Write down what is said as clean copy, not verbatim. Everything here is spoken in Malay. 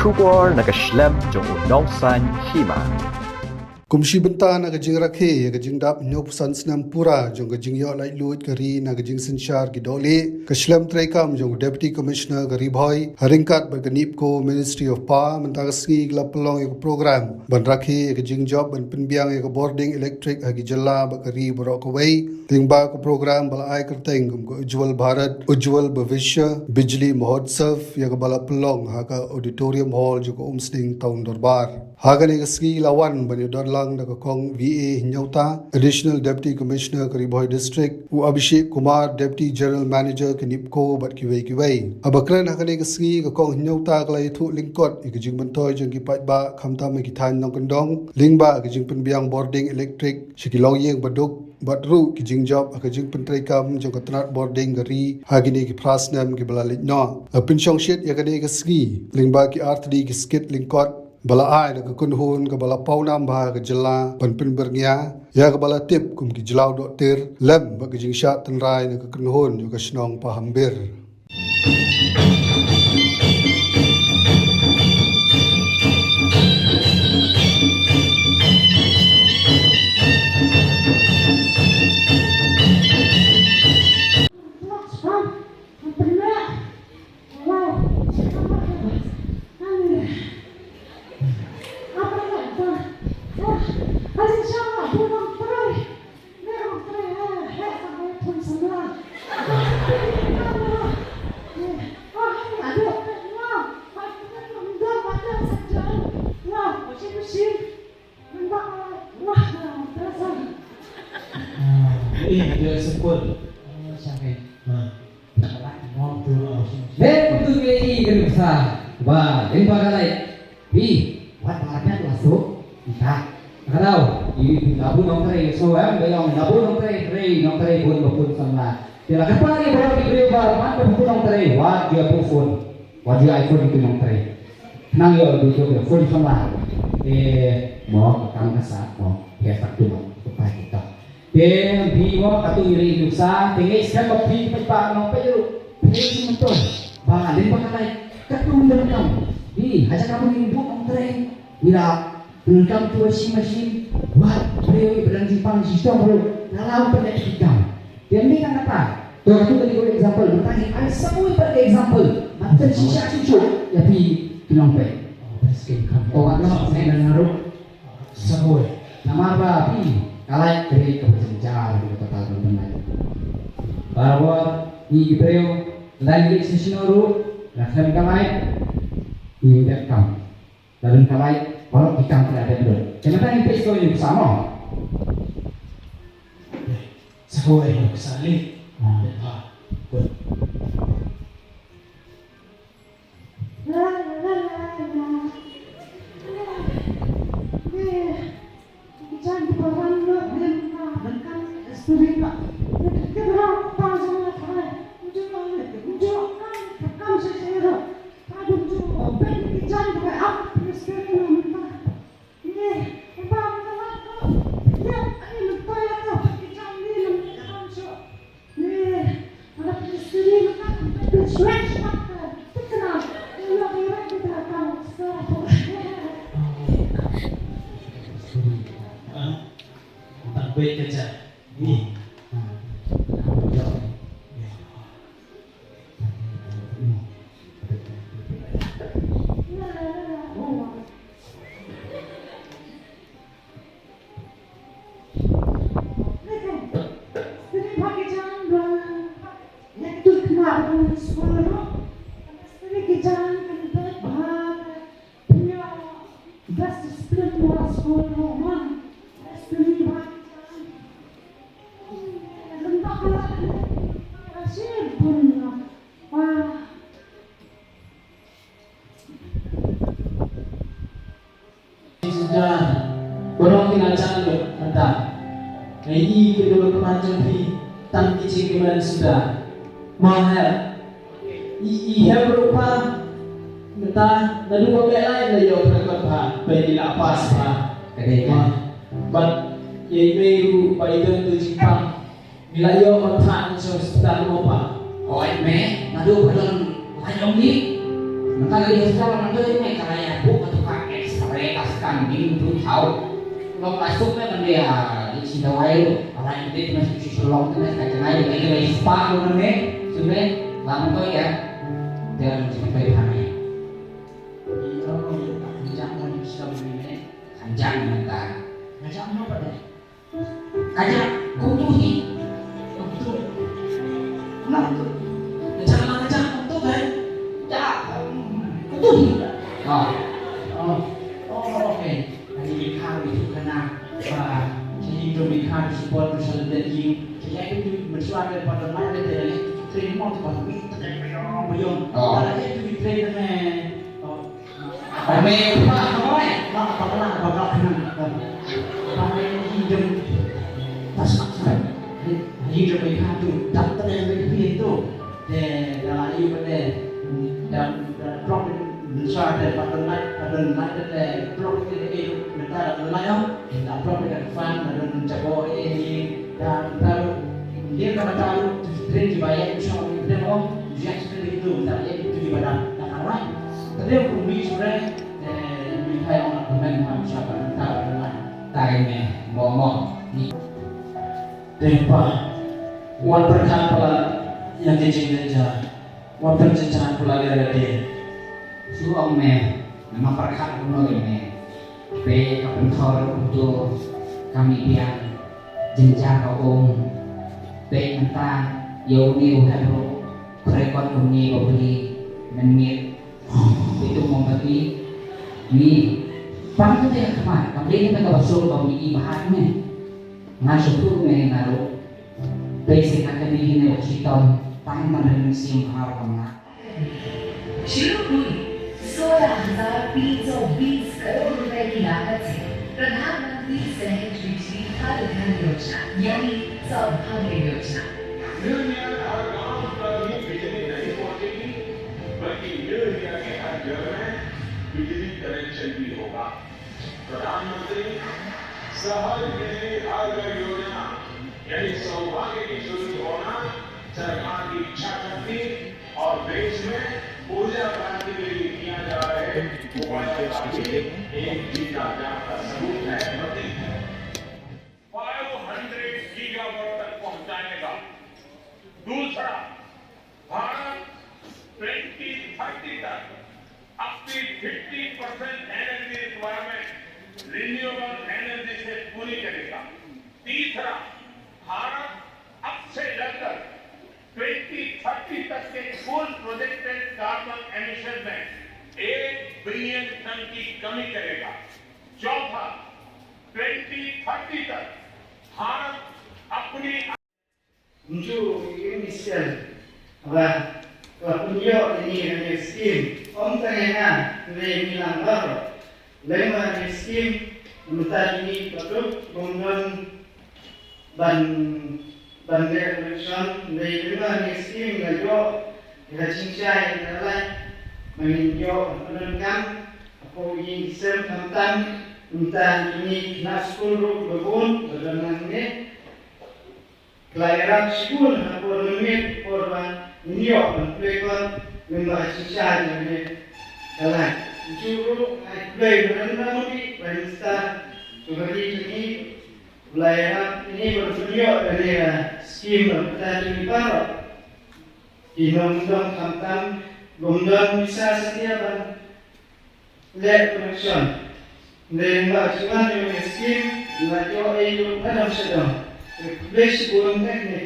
Shubor nakaslem jong unongsan hima. Kumshi benta na gajing rakhe gajing dap nyop sansnam pura jong gajing yo lai lut gari na gajing sinchar gidole kashlam traikam jong deputy commissioner gari bhai haringkat berganip ko ministry of pa mentagasngi glapalong ek program ban rakhe gajing job ban pinbiang ek boarding electric agi jalla bakari borok away tingba ko program bala ai kerteng ko ujwal bharat ujwal bhavishya bijli mahotsav yak bala pelong haka auditorium hall joko umsting town darbar hagani gasgi lawan bani dorlang na kong VA Hinyauta, Additional Deputy Commissioner Karibhoy District, u Abhishek Kumar, Deputy General Manager Kanipko bat kiway. Abakran hakane gasgi kong Hinyauta kalay thu lingkot ikajing bantoy jang kipat ba khamtam kitan nong kandong lingba ikajing penbiang boarding electric shikilong yeng baduk batru kijing job akajing pentraikam jang katnat boarding gari hagini ki prasnam ki balalit no pinchong shit yakane gasgi lingba ki artdi ki skit lingkot bala ai na kunhun ka bala paunam ba ka jela panpin bernia ya ka bala tip kum ki jelau dokter lem ba ka jing shat tanrai na ka kunhun jo ka snong pa hambir dia sebut sampai Lepas tu lagi kena besar. Wah, lempar kalai. Buat bahannya masuk. Kita. Kalau di dapur nongkrong, so belong dapur nongkrong pun sama. Dia nak kepala dia baru diberi bahan dapur nongkrong. Wah, dia pun phone. Wah, dia iPhone itu nongkrong. Nang yo dia phone sama. Mau kang kasar, mau dia tak tu kepada kita. Dia biwa katu iri nusa, tinggal sekarang kopi pepa nong peju. Ini betul. Bang, dia pakai katu dalam. Ajak kamu ni buat nongkrong. Bila Welcome to washing machine. Buat beliau berlanjut sistem baru dalam pendidikan. Dia ni kan kata. Tuh aku tadi beri example. Bertanya, ada semua pada example. Macam sisa cucu. Tapi kinompe. Oh, agak saya dah naruh semua. Nama apa? Kalai dari keberjanjian di kota Tanjung. Bahwa ni beliau lagi sesi naruh. Nasib kalai ni dekam. Dalam kalai kalau kita tidak ada dulu, kenapa yang pesto yang sama? sesuai yang kesali. Good. Baik kerja ni. Orang tinggal cakap entah. Ini kedua kemajuan di tangki cekman sudah mahal. Ia berupa entah lalu bagai lain dah jauh berkata bagi lapas lah. Kedai. But ia baru pada tu Jepang. Bila ia otak macam sudah lupa. Oh, me, lalu belum lanjut ni. Maka dia sekarang nanti ini kayak buku tukang X-ray kaskan di tuh tahu. Kalau masuknya kan dia di sini wae orang itu masih selong itu kayak naik lagi spa lu nih sudah lama tuh ya dan sampai hari. Ini orang kanjang mau bisa begini kanjang minta kanjang apa deh? Kanjang kutuhi kutu. Kenapa tuh? Kanjang kutu kan? Ya kutuhi. Oke. Jadi kami itu kena jadi demikian support bersama dan jadi itu bersuara pada mana dari train mau pada itu beyond kalau itu train dengan kami apa hidup pas hidup mereka tu daftar yang itu dan dalam itu dan problem bersuara pada mana dari problem itu ada lain, tak perlu dengan fan dan mencapai ini dan lalu dia kalau tahu train dibayar itu sama dia mau dia seperti itu, tak dia itu dibayar tak kawan. Tapi aku sudah minta orang komen siapa tahu dengan tariknya ngomong. Tempat wan berkat pula yang dijenjah, wan perjanjian pula dia. Suam nama berkat pun ini. Về các bạn thor untuk kami biar jenjang kaum về anh ta yêu nhiều hay không phải con cùng nhiều beli menit itu mau bagi ni pang tu dia kemana kami ini kan basul kami ibahatnya ngasuh tu mengaruh basic akademi ini oksiton pang mana musim harap kemana 16,320 करोड़ रुपए की लागत से प्रधानमंत्री सहज बिजली हर घर योजना यानी सौभाग्य योजना। हर गांव तक ही बिजली नहीं पहुंचेगी बल्कि के हर घर में बिजली कनेक्शन भी होगा। प्रधानमंत्री सहज बिजली हर घर योजना यानी सौभाग्य की शुरू होना सरकार की इच्छा शक्ति और देश में ऊर्जा क्रांति के लिए किया जा रहे उपायों का भी एक जीता जाता सबूत है, प्रतीक है। 500 गीगावाट तक पहुंचाने का दूसरा भारत 2030 तक अपनी 50% एनर्जी रिक्वायरमेंट रिन्यूएबल एनर्जी से पूरी करेगा। तीसरा भारत अब से लेकर 2030 तक के कुल प्रोजेक्टेड कार्बन एमिशन में 1 बिलियन टन की कमी करेगा। चौथा 2030 तक भारत अपनी untuk inisial petunjuk ini hanya skim tengah dari bilang baru lima skim menurut ini betul kemudian ban election dari lima skim gajo kita cincai adalah menunjuk penentukan apa yang disem tentang ini naskul berbun berdasarkan ini kelahiran sekolah atau limit korban New mereka membaca ini dalam juru play berenang di Pakistan seperti ini kelahiran ini bertunjuk dari skim petani baru di undang-undang tentang undang bisa setiap lab connection dan baca dengan skim lajo itu dalam sedang Beş boyunca ne